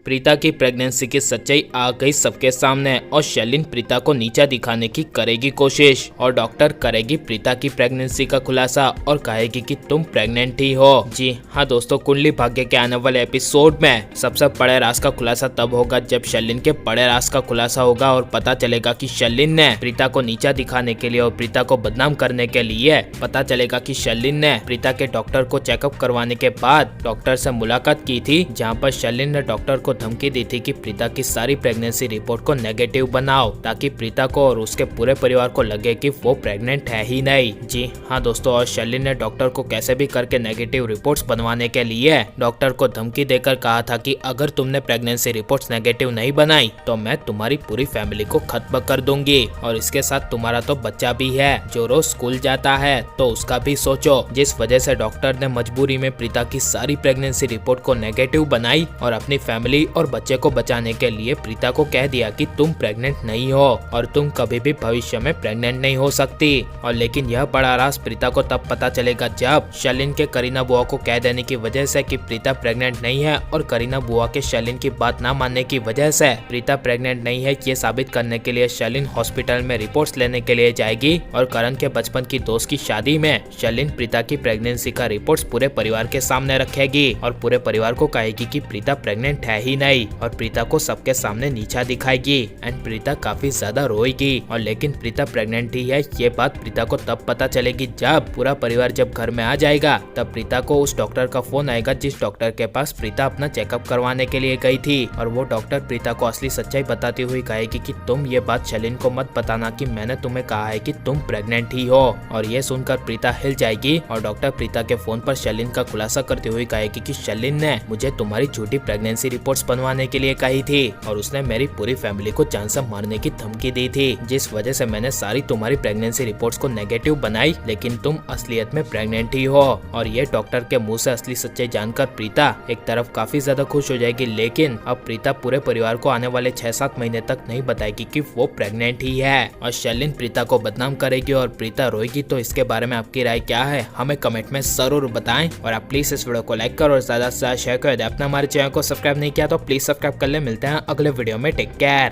प्रीता की प्रेगनेंसी की सच्चाई आ गई सबके सामने और शैलिन प्रीता को नीचा दिखाने की करेगी कोशिश और डॉक्टर करेगी प्रीता की प्रेगनेंसी का खुलासा और कहेगी कि तुम प्रेग्नेंट ही हो। जी हाँ दोस्तों, कुंडली भाग्य के आने वाले एपिसोड में सबसे बड़े राज का खुलासा तब होगा जब शैलिन के बड़े राज का खुलासा होगा और पता चलेगा कि शैलिन ने प्रीता को नीचा दिखाने के लिए और प्रीता को बदनाम करने के लिए पता चलेगा कि शैलिन ने प्रीता के डॉक्टर को चेकअप करवाने के बाद डॉक्टर से मुलाकात की थी, जहाँ पर शैलिन ने डॉक्टर को धमकी दी थी कि प्रीता की सारी प्रेगनेंसी रिपोर्ट को नेगेटिव बनाओ ताकि प्रीता को और उसके पूरे परिवार को लगे कि वो प्रेग्नेंट है ही नहीं। जी हाँ दोस्तों, और शैलिन ने डॉक्टर को कैसे भी करके नेगेटिव रिपोर्ट्स बनवाने के लिए डॉक्टर को धमकी देकर कहा था कि अगर तुमने प्रेगनेंसी रिपोर्ट्स नेगेटिव नहीं बनाई तो मैं तुम्हारी पूरी फैमिली को खत्म कर दूंगी और इसके साथ तुम्हारा तो बच्चा भी है जो रोज स्कूल जाता है, तो उसका भी सोचो। जिस वजह से डॉक्टर ने मजबूरी में प्रीता की सारी प्रेगनेंसी रिपोर्ट को नेगेटिव बनाई और अपनी फैमिली और बच्चे को बचाने के लिए प्रीता को कह दिया कि तुम प्रेग्नेंट नहीं हो और तुम कभी भी भविष्य में प्रेग्नेंट नहीं हो सकती। और लेकिन यह बड़ा राज प्रीता को तब पता चलेगा जब शैलिन के करीना बुआ को कह देने की वजह से कि प्रीता प्रेग्नेंट नहीं है और करीना बुआ के शैलिन की बात ना मानने की वजह से प्रीता प्रेग्नेंट नहीं है, ये साबित करने के लिए शैलिन हॉस्पिटल में रिपोर्ट्स लेने के लिए जाएगी और करण के बचपन की दोस्त की शादी में शैलिन प्रीता की प्रेगनेंसी का रिपोर्ट्स पूरे परिवार के सामने रखेगी और पूरे परिवार को कहेगी कि प्रीता प्रेग्नेंट है ही नहीं और प्रीता को सबके सामने नीचा दिखाएगी एंड प्रीता काफी ज्यादा रोएगी। और लेकिन प्रीता प्रेग्नेंट ही है, ये बात प्रीता को तब पता चलेगी जब पूरा परिवार जब घर में आ जाएगा। तब प्रीता को उस डॉक्टर का फोन आएगा जिस डॉक्टर के पास प्रीता अपना चेकअप करवाने के लिए गई थी और वो डॉक्टर प्रीता को असली सच्चाई बताती हुई कहेगी कि तुम ये बात शैलिन को मत बताना कि मैंने तुम्हें कहा है कि तुम प्रेग्नेंट ही हो। और ये सुनकर प्रीता हिल जाएगी और डॉक्टर प्रीता के फोन पर शैलिन का खुलासा करते हुए कहेगी कि शैलिन ने मुझे तुम्हारी झूठी प्रेगनेंसी रिपोर्ट्स बनवाने के लिए कही थी और उसने मेरी पूरी फैमिली को जान से मारने की धमकी दी थी, जिस वजह से मैंने सारी तुम्हारी प्रेगनेंसी रिपोर्ट्स को नेगेटिव बनाई, लेकिन तुम असलियत में प्रेग्नेंट ही हो। और ये डॉक्टर के मुंह से असली सच्चाई जानकर प्रीता एक तरफ काफी ज्यादा खुश हो जाएगी, लेकिन अब प्रीता पूरे परिवार को आने वाले 6-7 महीने तक नहीं बताएगी कि वो प्रेग्नेंट ही है और शैलिन प्रीता को बदनाम करेगी और प्रीता रोएगी। तो इसके बारे में आपकी राय क्या है, हमें कमेंट में जरूर बताएं और आप प्लीज इस वीडियो को लाइक करो और ज्यादा से ज्यादा शेयर कर दे। आपने हमारे चैनल को सब्सक्राइब नहीं किया तो प्लीज सब्सक्राइब कर ले। मिलते हैं अगले वीडियो में, टेक केयर।